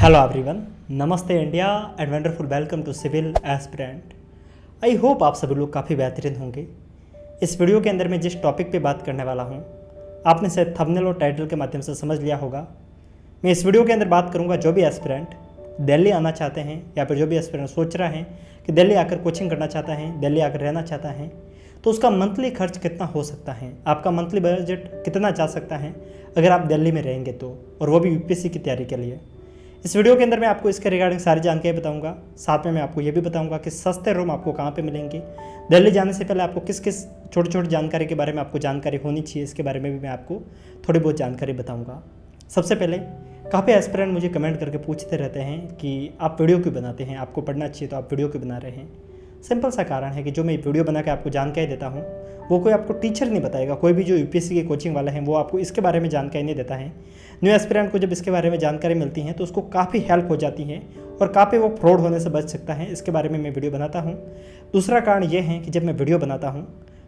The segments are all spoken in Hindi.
हेलो एवरीवन, नमस्ते India and wonderful welcome to civil aspirant. I hope आप सभी लोग काफ़ी बेहतरीन होंगे। इस वीडियो के अंदर मैं जिस टॉपिक पे बात करने वाला हूँ आपने शायद थंबनेल और टाइटल के माध्यम से समझ लिया होगा। मैं इस वीडियो के अंदर बात करूँगा जो भी एस्पिरेंट दिल्ली आना चाहते हैं या फिर जो भी एस्पिरेंट सोच रहा है कि दिल्ली आकर कोचिंग करना चाहता है, दिल्ली आकर रहना चाहता है, तो उसका मंथली खर्च कितना हो सकता है, आपका मंथली बजट कितना जा सकता है अगर आप दिल्ली में रहेंगे तो, और वो भी यूपीएससी की तैयारी के लिए। इस वीडियो के अंदर मैं आपको इसके रिगार्डिंग सारी जानकारी बताऊंगा। साथ में मैं आपको ये भी बताऊंगा कि सस्ते रूम आपको कहाँ पे मिलेंगे। दिल्ली जाने से पहले आपको किस किस छोटी छोटी जानकारी के बारे में आपको जानकारी होनी चाहिए, इसके बारे में भी मैं आपको थोड़ी बहुत जानकारी बताऊंगा। सबसे पहले काफ़ी एस्पिरेंट मुझे कमेंट करके पूछते रहते हैं कि आप वीडियो क्यों बनाते हैं, आपको पढ़ना चाहिए तो आप वीडियो क्यों बना रहे हैं। सिंपल सा कारण है कि जो मैं वीडियो बना के आपको जानकारी देता हूँ वो कोई आपको टीचर नहीं बताएगा। कोई भी जो यूपीएससी के कोचिंग वाला है वो आपको इसके बारे में जानकारी नहीं देता है। न्यू एस्पिरेंट को जब इसके बारे में जानकारी मिलती है तो उसको काफ़ी हेल्प हो जाती है और काफ़ी वो फ्रॉड होने से बच सकता है। इसके बारे में मैं वीडियो बनाता हूँ। दूसरा कारण ये है कि जब मैं वीडियो बनाता हूँ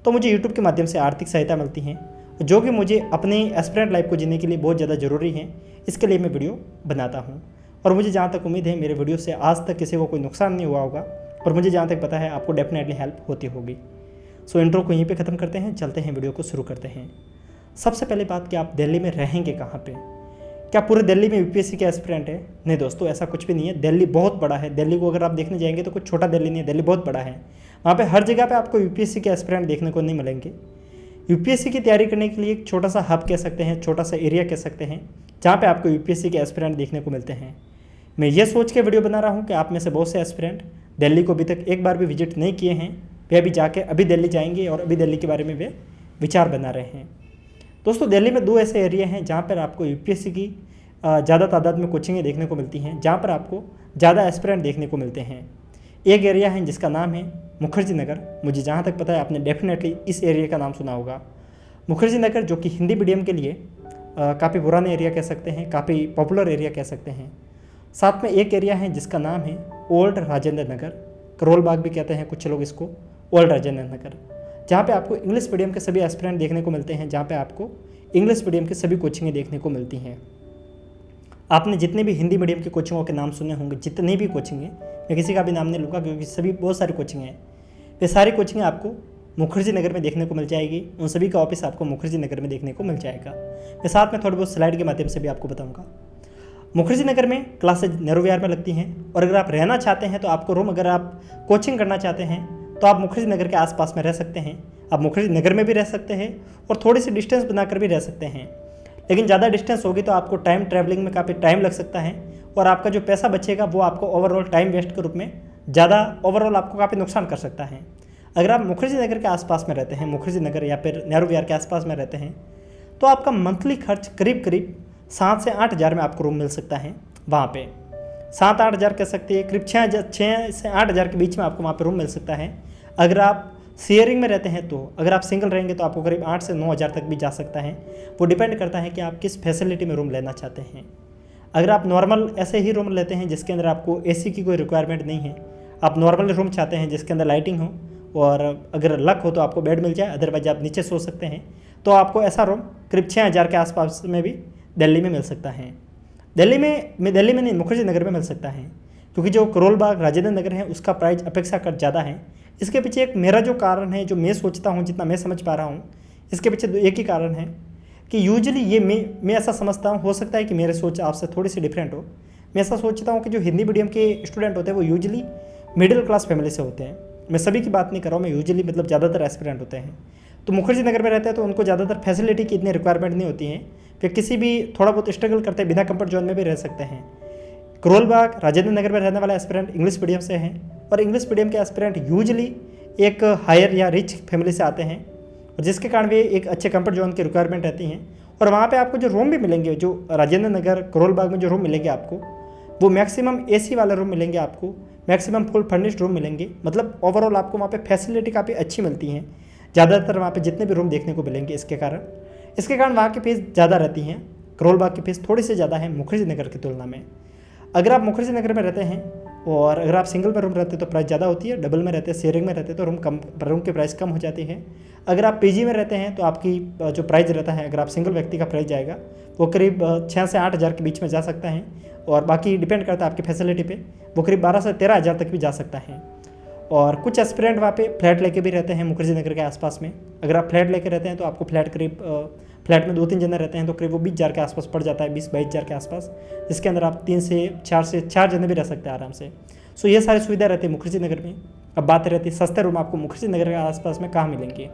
तो मुझे यूट्यूब के माध्यम से आर्थिक सहायता मिलती है, जो कि मुझे अपनी एस्पिरेंट लाइफ को जीने के लिए बहुत ज़्यादा ज़रूरी है। इसके लिए मैं वीडियो बनाता हूँ और मुझे जहाँ तक उम्मीद है मेरे वीडियो से आज तक किसी को कोई नुकसान नहीं हुआ होगा और मुझे जहाँ तक पता है आपको डेफिनेटली हेल्प होती होगी। सो इंट्रो को यहीं पे ख़त्म करते हैं, चलते हैं वीडियो को शुरू करते हैं। सबसे पहले बात कि आप दिल्ली में रहेंगे कहाँ पे। क्या पूरे दिल्ली में यूपीएससी के एस्पिरेंट है? नहीं दोस्तों, ऐसा कुछ भी नहीं है। दिल्ली बहुत बड़ा है। दिल्ली को अगर आप देखने जाएंगे तो कुछ छोटा दिल्ली नहीं है, दिल्ली बहुत बड़ा है। वहाँ पे हर जगह पे आपको यूपीएससी के एस्पिरेंट देखने को नहीं मिलेंगे। यूपीएससी की तैयारी करने के लिए एक छोटा सा हब कह सकते हैं, छोटा सा एरिया कह सकते हैं, जहाँ पे आपको यूपीएससी के एस्पिरेंट देखने को मिलते हैं। मैं ये सोच के वीडियो बना रहा हूँ कि आप में से बहुत से एस्पिरेंट दिल्ली को अभी तक एक बार भी विजिट नहीं किए हैं, वे अभी जाके अभी दिल्ली जाएंगे और अभी दिल्ली के बारे में वे विचार बना रहे हैं। दोस्तों, दिल्ली में दो ऐसे एरिया हैं जहाँ पर आपको यूपीएससी की ज़्यादा तादाद में कोचिंगें देखने को मिलती हैं, जहाँ पर आपको ज़्यादा एस्पिरेंट देखने को मिलते हैं। एक एरिया है जिसका नाम है मुखर्जी नगर। मुझे जहाँ तक पता है आपने डेफिनेटली इस एरिया का नाम सुना होगा, मुखर्जी नगर, जो कि हिंदी मीडियम के लिए काफ़ी पुराना एरिया कह सकते हैं, काफ़ी पॉपुलर एरिया कह सकते हैं। साथ में एक एरिया है जिसका नाम है ओल्ड राजेंद्र नगर, करोल बाग भी कहते हैं कुछ लोग इसको, ओल्ड राजेंद्र नगर, जहाँ पे आपको इंग्लिश मीडियम के सभी एस्पिरेंट देखने को मिलते हैं, जहाँ पे आपको इंग्लिश मीडियम की सभी कोचिंगें देखने को मिलती हैं। आपने जितने भी हिंदी मीडियम की कोचिंगों के नाम सुने होंगे, जितनी भी कोचिंगें, मैं किसी का भी नाम नहीं लूँगा क्योंकि सभी बहुत सारी कोचिंगें हैं, वे सारी कोचिंगें आपको मुखर्जी नगर में देखने को मिल जाएगी। उन सभी का ऑफिस आपको मुखर्जी नगर में देखने को मिल जाएगा। मैं साथ में थोड़ी बहुत स्लाइड के माध्यम से भी आपको बताऊँगा। मुखर्जी नगर में क्लासेज नेहरू विहार में लगती हैं और अगर आप रहना चाहते हैं तो आपको रूम, अगर आप कोचिंग करना चाहते हैं तो आप मुखर्जी नगर के आसपास में रह सकते हैं। आप मुखर्जी नगर में भी रह सकते हैं और थोड़ी सी डिस्टेंस बनाकर भी रह सकते हैं, लेकिन ज़्यादा डिस्टेंस होगी तो आपको टाइम ट्रैवलिंग में काफ़ी टाइम लग सकता है और आपका जो पैसा बचेगा वो आपको ओवरऑल टाइम वेस्ट के रूप में ज़्यादा ओवरऑल आपको काफ़ी नुकसान कर सकता है। अगर आप मुखर्जी नगर के आसपास में रहते हैं, मुखर्जी नगर या फिर नेहरू विहार के आसपास में रहते हैं, तो आपका मंथली खर्च करीब करीब 7 से 8 हज़ार में आपको रूम मिल सकता है। वहाँ पे 7-8 हज़ार कह सकते हैं, करीब 6 से 8 हज़ार के बीच में आपको वहाँ पे रूम मिल सकता है। अगर आप शेयरिंग में रहते हैं तो, अगर आप सिंगल रहेंगे तो आपको करीब 8 से 9 हज़ार तक भी जा सकता है। वो डिपेंड करता है कि आप किस फैसिलिटी में रूम लेना चाहते हैं। अगर आप नॉर्मल ऐसे ही रूम लेते हैं जिसके अंदर आपको एसी की कोई रिक्वायरमेंट नहीं है, आप नॉर्मल रूम चाहते हैं जिसके अंदर लाइटिंग हो और अगर लक हो तो आपको बेड मिल जाए, अदरवाइज आप नीचे सो सकते हैं, तो आपको ऐसा रूम करीब 6 हज़ार के आसपास में भी दिल्ली में मिल सकता है। दिल्ली में नहीं, मुखर्जी नगर में मिल सकता है, क्योंकि जो करोल बाग राजेंद्र नगर है उसका प्राइस अपेक्षाकृत ज़्यादा है। इसके पीछे एक मेरा जो कारण है, जो मैं सोचता हूँ, जितना मैं समझ पा रहा हूँ, इसके पीछे एक ही कारण है कि यूजुअली ये मैं ऐसा समझता हूँ, हो सकता है कि मेरी सोच आपसे थोड़ी सी डिफरेंट हो। मैं ऐसा सोचता हूँ कि जो हिंदी मीडियम के स्टूडेंट होते हैं वो यूजुअली मिडिल क्लास फैमिली से होते हैं। मैं सभी की बात नहीं कर रहा हूँ, मैं यूजुअली मतलब ज़्यादातर एस्पिरेंट होते हैं तो मुखर्जी नगर में रहते हैं, तो उनको ज़्यादातर फैसिलिटी की इतनी रिक्वायरमेंट नहीं होती है। वे किसी भी थोड़ा बहुत स्ट्रगल करते हैं, बिना कंफर्ट जोन में भी रह सकते हैं। करोल बाग राजेंद्र नगर में रहने वाला एस्पिरेंट इंग्लिश मीडियम से हैं और इंग्लिश मीडियम के एस्पिरेंट यूजुअली एक हायर या रिच फैमिली से आते हैं, और जिसके कारण वे एक अच्छे कंफर्ट जोन की रिक्वायरमेंट रहती हैं। और वहाँ पे आपको जो रूम भी मिलेंगे, जो राजेंद्र नगर करोल बाग में जो रूम मिलेंगे आपको, वो मैक्सिमम एसी वाले रूम मिलेंगे आपको, मैक्सिमम फुल फर्निश्ड रूम मिलेंगे। मतलब ओवरऑल आपको वहाँ पे फैसिलिटी काफ़ी अच्छी मिलती हैं ज़्यादातर वहाँ पे जितने भी रूम देखने को मिलेंगे। इसके कारण वहाँ की फीस ज़्यादा रहती हैं। करोल बाग की फीस थोड़ी सी ज़्यादा है मुखर्जी नगर की तुलना में। अगर आप मुखर्जी नगर में रहते हैं और अगर आप सिंगल में रूम रहते हैं तो प्राइस ज़्यादा होती है, डबल में रहते हैं, शेयरिंग में रहते हैं तो रूम की प्राइस कम हो जाती है। अगर आप पीजी में रहते हैं तो आपकी जो प्राइस रहता है, अगर आप सिंगल व्यक्ति का प्राइस जाएगा वो करीब 6 से 8 हज़ार के बीच में जा सकता है। और बाकी डिपेंड करता है आपकी फैसिलिटी पे, वो करीब 12 से 13 हज़ार तक भी जा सकता है। और कुछ एस्पिरेंट वहाँ पे फ्लैट लेके भी रहते हैं मुखर्जी नगर के आसपास में। अगर आप फ्लैट लेके रहते हैं तो आपको फ्लैट करीब फ्लैट में 2-3 जने रहते हैं तो करीब वो 20 हज़ार के आसपास पड़ जाता है, 20-22 हज़ार के आसपास, जिसके अंदर आप 3 से 4 जने भी रह सकते हैं आराम से। सो ये सारी सुविधा रहती है मुखर्जी नगर में। अब बात रहती है सस्ते रूम आपको मुखर्जी नगर के आसपास में कहाँ मिलेंगे।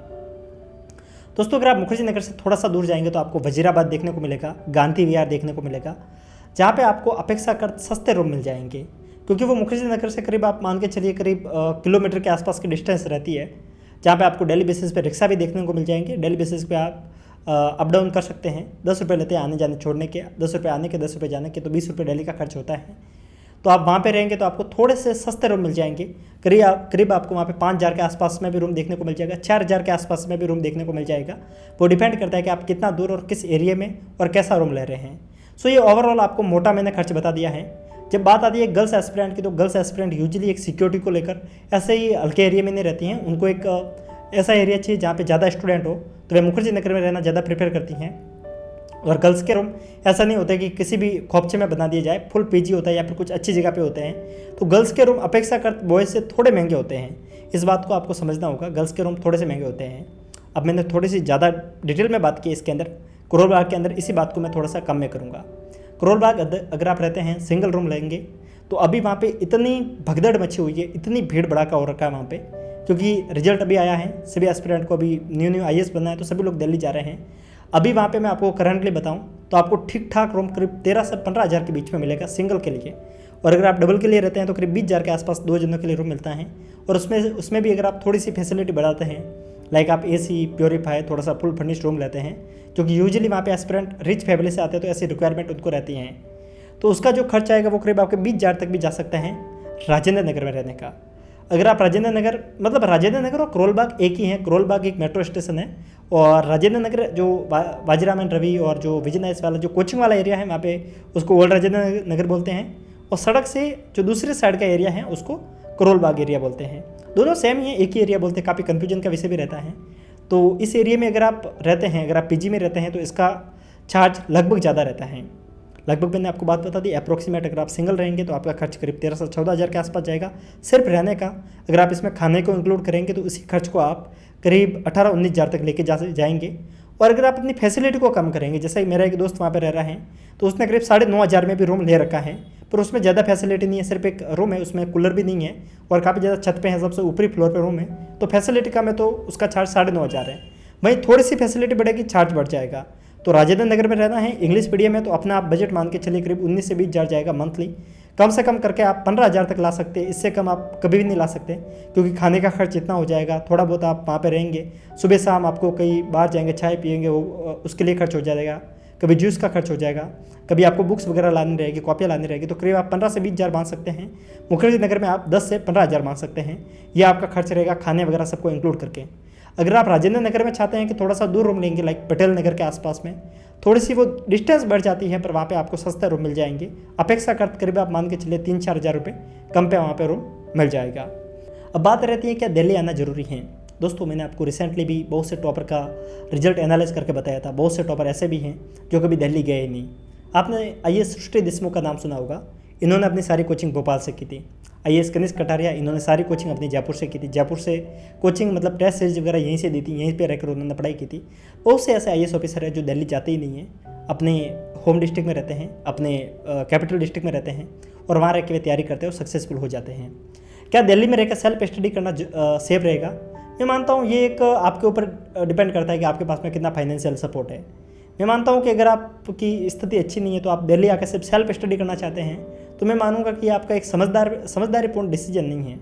दोस्तों अगर आप मुखर्जी नगर से थोड़ा सा दूर जाएंगे तो आपको वजीराबाद देखने को मिलेगा, गांधी विहार देखने को मिलेगा, जहाँ पे आपको अपेक्षाकृत सस्ते रूम मिल जाएंगे, क्योंकि वो मुखर्जी नगर से करीब आप मान के चलिए करीब किलोमीटर के आसपास की डिस्टेंस रहती है, जहाँ पे आपको डेली बेसिस पे रिक्शा भी देखने को मिल जाएंगे। डेली बेसिस पे आप अप डाउन कर सकते हैं। 10 रुपये लेते हैं आने जाने छोड़ने के, 10 रुपये आने के 10 रुपये जाने के, तो 20 रुपये डेली का खर्च होता है। तो आप वहाँ पे रहेंगे तो आपको थोड़े से सस्ते रूम मिल जाएंगे। करीब आपको वहाँ पे 5 हज़ार के आसपास में भी रूम देखने को मिल जाएगा, 4 हज़ार के आसपास में भी रूम देखने को मिल जाएगा। वो डिपेंड करता है कि आप कितना दूर और किस एरिया में और कैसा रूम ले रहे हैं। सो ये ओवरऑल आपको मोटा मैंने खर्च बता दिया है। जब बात आती है गर्ल्स एस्पिरेंट की, तो गर्ल्स एस्पिरेंट यूजुअली एक सिक्योरिटी को लेकर ऐसे ही हल्के एरिया में नहीं रहती हैं। उनको एक ऐसा एरिया चाहिए जहाँ पे ज़्यादा स्टूडेंट हो, तो वे मुखर्जी नगर में रहना ज़्यादा प्रेफर करती हैं। और गर्ल्स के रूम ऐसा नहीं होता कि किसी भी खोपचे में बना दिया जाए, फुल पीजी होता है या फिर कुछ अच्छी जगह पे होते हैं। तो गर्ल्स के रूम अपेक्षाकृत बॉयज़ से थोड़े महंगे होते हैं, इस बात को आपको समझना होगा। गर्ल्स के रूम थोड़े से महंगे होते हैं। अब मैंने थोड़ी सी ज़्यादा डिटेल में बात की इसके अंदर, करोल बाग के अंदर, इसी बात को मैं थोड़ा सा कम में करूँगा। करोल बाग अगर आप रहते हैं सिंगल रूम लेंगे तो अभी वहाँ पे इतनी भगदड़ मची हुई है, इतनी भीड़ भड़ाका हो रखा है वहाँ पे, क्योंकि रिजल्ट अभी आया है। सभी एस्पिरेंट को अभी न्यू IAS बनना है, तो सभी लोग दिल्ली जा रहे हैं। अभी वहाँ पे मैं आपको करंटली बताऊँ तो आपको ठीक ठाक रूम करीब 13 से 15 हज़ार के बीच में मिलेगा सिंगल के लिए। और अगर आप डबल के लिए रहते हैं तो करीब 20 हज़ार के आसपास 2 जनों के लिए रूम मिलता है। और उसमें भी अगर आप थोड़ी सी फैसिलिटी बढ़ाते हैं, लाइक आप AC प्योरीफाई, थोड़ा सा फुल फर्निश्ड रूम लेते हैं, क्योंकि यूजुअली वहाँ पे एस्पिरेंट रिच फैमिली से आते हैं तो ऐसी रिक्वायरमेंट उनको रहती हैं, तो उसका जो खर्च आएगा वो करीब आपके 20 हज़ार तक भी जा सकता है राजेंद्र नगर में रहने का। अगर आप राजेंद्र नगर, मतलब राजेंद्र नगर और करोल बाग एक ही है। करोल बाग एक मेट्रो स्टेशन है और राजेंद्र नगर जो बाजीरामन रवि और जो विजय नाइस वाला जो कोचिंग वाला एरिया है, वहाँ पे उसको ओल्ड राजेंद्र नगर बोलते हैं। और सड़क से जो दूसरे साइड का एरिया है उसको करोल बाग एरिया बोलते हैं। दोनों सेम ही है, एक ही एरिया बोलते हैं। काफ़ी कन्फ्यूजन का विषय भी रहता है। तो इस एरिया में अगर आप रहते हैं, अगर आप PG में रहते हैं तो इसका चार्ज लगभग ज़्यादा रहता है। लगभग मैंने आपको बात बता दी अप्रोक्सीमेट। अगर आप सिंगल रहेंगे तो आपका खर्च करीब 13 से 14 हज़ार के आसपास जाएगा सिर्फ रहने का। अगर आप इसमें खाने को इंक्लूड करेंगे तो इसी खर्च को आप करीब 18-19 हज़ार तक लेके जाएंगे। और अगर आप अपनी फैसिलिटी को कम करेंगे, जैसा मेरा एक दोस्त वहाँ पर रह रहा है तो उसने करीब 9.5 हज़ार में भी रूम ले रखा है, पर उसमें ज़्यादा फैसिलिटी नहीं है, सिर्फ एक रूम है, उसमें कूलर भी नहीं है और काफ़ी ज़्यादा छत पे है, सबसे ऊपरी फ्लोर पे रूम है, तो फैसिलिटी कम है तो उसका चार्ज 9.5 हज़ार है। वहीं थोड़ी सी फैसिलिटी बढ़ेगी, चार्ज बढ़ जाएगा। तो राजेंद्र नगर में रहना है, इंग्लिश मीडियम है, तो अपना आप बजट मान के चलिए करीब 19 से 20 हज़ार जाएगा मंथली। कम से कम करके आप 15 हज़ार तक ला सकते हैं, इससे कम आप कभी भी नहीं ला सकते, क्योंकि खाने का खर्च इतना हो जाएगा। थोड़ा बहुत आप वहाँ पे रहेंगे, सुबह शाम आपको कहीं बाहर जाएंगे, चाय पियेंगे, वो उसके लिए खर्च हो जाएगा। कभी जूस का खर्च हो जाएगा, कभी आपको बुक्स वगैरह लानी रहेगी, कॉपियाँ लानी रहेगी, तो करीब आप 15 से 20 हज़ार बांध सकते हैं। मुखर्जी नगर में आप 10 से 15 हज़ार बांध सकते हैं। यह आपका खर्च रहेगा खाने वगैरह सबको इंक्लूड करके। अगर आप राजेंद्र नगर में चाहते हैं कि थोड़ा सा दूर रूम लेंगे, लाइक पटेल नगर के आसपास में, थोड़ी सी वो डिस्टेंस बढ़ जाती है, पर वहाँ पे आपको सस्ते रूम मिल जाएंगे। अपेक्षाकृत करीब आप मान के चलिए 3-4 हज़ार रुपये कम पे वहाँ पे रूम मिल जाएगा। अब बात रहती है क्या दिल्ली आना ज़रूरी है। दोस्तों मैंने आपको रिसेंटली भी बहुत से टॉपर का रिजल्ट एनालाइज करके बताया था। बहुत से टॉपर ऐसे भी हैं जो कभी दिल्ली गए ही नहीं। आपने IAS सृष्टि देशमुख का नाम सुना होगा। इन्होंने अपनी सारी कोचिंग भोपाल से की थी। IAS कनिष्क कटारिया, इन्होंने सारी कोचिंग अपनी जयपुर से की थी। जयपुर से कोचिंग मतलब टेस्ट सीरीज वगैरह यहीं से दी थी, यहीं पे रहकर उन्होंने पढ़ाई की थी। बहुत से ऐसे IAS ऑफिसर हैं जो दिल्ली जाते ही नहीं हैं, अपने होम डिस्ट्रिक्ट में रहते हैं, अपने कैपिटल डिस्ट्रिक्ट में रहते हैं और वहाँ रह के वे तैयारी करते हैं और सक्सेसफुल हो जाते हैं। क्या दिल्ली में रहकर सेल्फ स्टडी करना सेफ रहेगा? मैं मानता हूँ ये एक आपके ऊपर डिपेंड करता है कि आपके पास में कितना फाइनेंशियल सपोर्ट है। मैं मानता हूँ कि अगर आपकी स्थिति अच्छी नहीं है तो आप दिल्ली आकर सिर्फ सेल्फ स्टडी करना चाहते हैं, तो मैं मानूंगा कि आपका एक समझदारीपूर्ण डिसीजन नहीं है।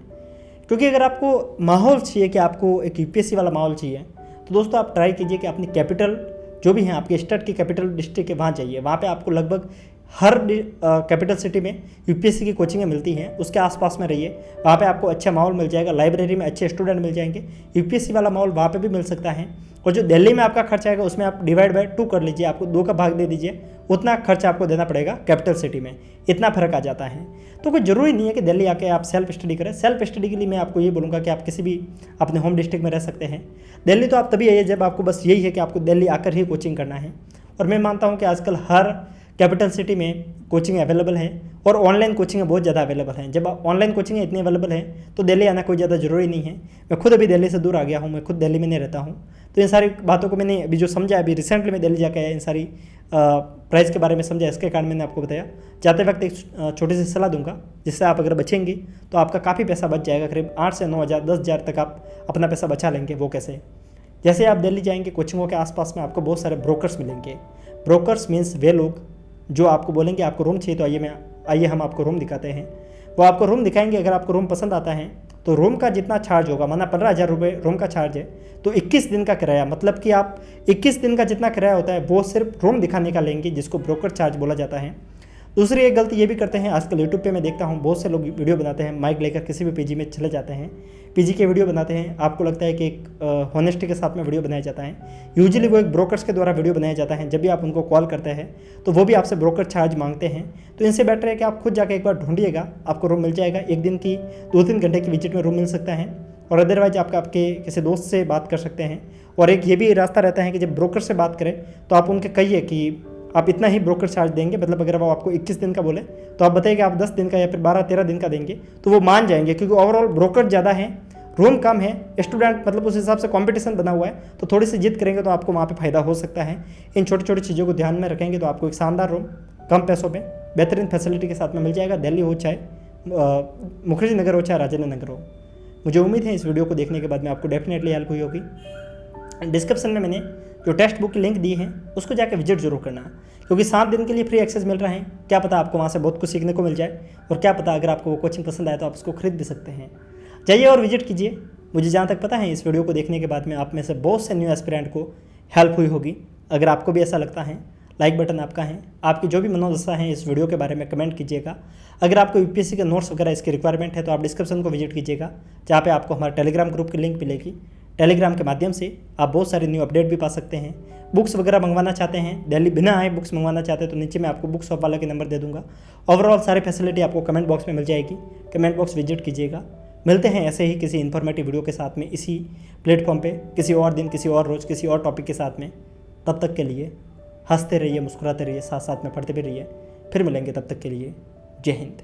क्योंकि अगर आपको माहौल चाहिए कि आपको एक UPSC वाला माहौल चाहिए, तो दोस्तों आप ट्राई कीजिए कि अपनी कैपिटल जो भी है आपके स्टेट की कैपिटल डिस्ट्रिक्ट है वहाँ जाइए। वहाँ पे आपको लगभग हर कैपिटल सिटी में UPSC की कोचिंगें मिलती हैं, उसके आसपास में रहिए। वहाँ पे आपको अच्छा माहौल मिल जाएगा, लाइब्रेरी में अच्छे स्टूडेंट मिल जाएंगे, UPSC वाला माहौल वहाँ पे भी मिल सकता है। और जो दिल्ली में आपका खर्च आएगा उसमें आप डिवाइड बाय 2 कर लीजिए, आपको 2 का भाग दे दीजिए, उतना खर्च आपको देना पड़ेगा कैपिटल सिटी में। इतना फर्क आ जाता है। तो कोई ज़रूरी नहीं है कि दिल्ली आके आप सेल्फ स्टडी करें। सेल्फ स्टडी के लिए मैं आपको ये बोलूँगा कि आप किसी भी अपने होम डिस्ट्रिक्ट में रह सकते हैं। दिल्ली तो आप तभी आइए जब आपको बस यही है कि आपको दिल्ली आकर ही कोचिंग करना है। और मैं मानता हूँ कि आजकल हर कैपिटल सिटी में कोचिंग अवेलेबल है और ऑनलाइन कोचिंग बहुत ज़्यादा अवेलेबल हैं। जब ऑनलाइन कोचिंग इतनी अवेलेबल है तो दिल्ली आना कोई ज़्यादा ज़रूरी नहीं है। मैं खुद अभी दिल्ली से दूर आ गया हूँ, मैं खुद दिल्ली में नहीं रहता हूँ, तो इन सारी बातों को मैंने अभी जो समझा, अभी रिसेंटली मैं दिल्ली जाकर आया, इन सारी प्राइस के बारे में समझा, इसके कारण मैंने आपको बताया। जाते वक्त एक छोटी सी सलाह दूंगा, जिससे आप अगर बचेंगे तो आपका काफ़ी पैसा बच जाएगा। करीब 8 से 9 हज़ार 10 हज़ार तक आप अपना पैसा बचा लेंगे। वो कैसे? जैसे आप दिल्ली जाएंगे, कोचिंगों के आसपास में आपको बहुत सारे ब्रोकर्स मिलेंगे। ब्रोकर्स मीन्स वे लोग जो आपको बोलेंगे आपको रूम चाहिए तो आइए हम आपको रूम दिखाते हैं। वो आपको रूम दिखाएंगे। अगर आपको रूम पसंद आता है तो रूम का जितना चार्ज होगा, माना 15,000 रुपये रूम का चार्ज है, तो 21 दिन का किराया, मतलब कि आप 21 दिन का जितना किराया होता है वो सिर्फ रूम दिखाने का लेंगे, जिसको ब्रोकर चार्ज बोला जाता है। दूसरी एक गलती ये भी करते हैं, आजकल यूट्यूब पे मैं देखता हूँ बहुत से लोग वीडियो बनाते हैं, माइक लेकर किसी भी पीजी में चले जाते हैं, पीजी के वीडियो बनाते हैं। आपको लगता है कि एक हॉनेस्टी के साथ में वीडियो बनाया जाता है। यूजुअली वो एक ब्रोकर्स के द्वारा वीडियो बनाया जाता है। जब भी आप उनको कॉल करते हैं तो वो भी आपसे ब्रोकर चार्ज मांगते हैं। तो इनसे बेटर है कि आप खुद जाकर एक बार ढूंढिएगा, आपको रूम मिल जाएगा। एक दिन की 2-3 घंटे की विजिट में रूम मिल सकता है, और अदरवाइज आपके किसी दोस्त से बात कर सकते हैं। और एक ये भी रास्ता रहता है कि जब ब्रोकर से बात करें तो आप उनके कहिए कि आप इतना ही ब्रोकर चार्ज देंगे, मतलब अगर वो आपको 21 दिन का बोले तो आप बताइए कि आप 10 दिन का या फिर 12-13 दिन का देंगे, तो वो मान जाएंगे। क्योंकि ओवरऑल ब्रोकर ज़्यादा है, रूम कम है, स्टूडेंट मतलब उस हिसाब से कंपटीशन बना हुआ है, तो थोड़ी सी जिद करेंगे तो आपको वहाँ पे फ़ायदा हो सकता है। इन छोटी छोटी चीज़ों को ध्यान में रखेंगे तो आपको एक शानदार रूम कम पैसों में बेहतरीन फैसिलिटी के साथ में मिल जाएगा। दिल्ली हो चाहे मुखर्जी नगर हो चाहे राजेंद्र नगर हो। मुझे उम्मीद है इस वीडियो को देखने के बाद में आपको डेफिनेटली हेल्प हुई होगी। डिस्क्रिप्शन में मैंने जो टेक्स्ट बुक की लिंक दी है उसको जाकर विजिट जरूर करना, क्योंकि 7 दिन के लिए फ्री एक्सेस मिल रहा है। क्या पता आपको वहाँ से बहुत कुछ सीखने को मिल जाए, और क्या पता अगर आपको वो कोचिंग पसंद आए तो आप उसको खरीद भी सकते हैं। जाइए और विजिट कीजिए। मुझे जहाँ तक पता है इस वीडियो को देखने के बाद में आप में से बहुत से न्यू एस्पिरेंट को हेल्प हुई होगी। अगर आपको भी ऐसा लगता है, लाइक बटन आपका है। आपकी जो भी मनोदशा है इस वीडियो के बारे में कमेंट कीजिएगा। अगर आपको यूपीएससी के नोट्स वगैरह इसकी रिक्वायरमेंट है तो आप डिस्क्रिप्शन को विजिट कीजिएगा, जहाँ पे आपको हमारे टेलीग्राम ग्रुप की लिंक मिलेगी। टेलीग्राम के माध्यम से आप बहुत सारे न्यू अपडेट भी पा सकते हैं। बुक्स वगैरह मंगवाना चाहते हैं, दिल्ली बिना आए बुक्स मंगवाना चाहते हैं तो नीचे मैं आपको बुक शॉप वाला के नंबर दे दूंगा। ओवरऑल सारी फैसिलिटी आपको कमेंट बॉक्स में मिल जाएगी। कमेंट बॉक्स विजिट कीजिएगा। मिलते हैं ऐसे ही किसी इन्फॉर्मेटिव वीडियो के साथ में इसी प्लेटफॉर्म पे किसी और दिन, किसी और रोज़, किसी और टॉपिक के साथ में। तब तक के लिए हंसते रहिए, मुस्कुराते रहिए, साथ साथ में पढ़ते भी रहिए। फिर मिलेंगे, तब तक के लिए जय हिंद।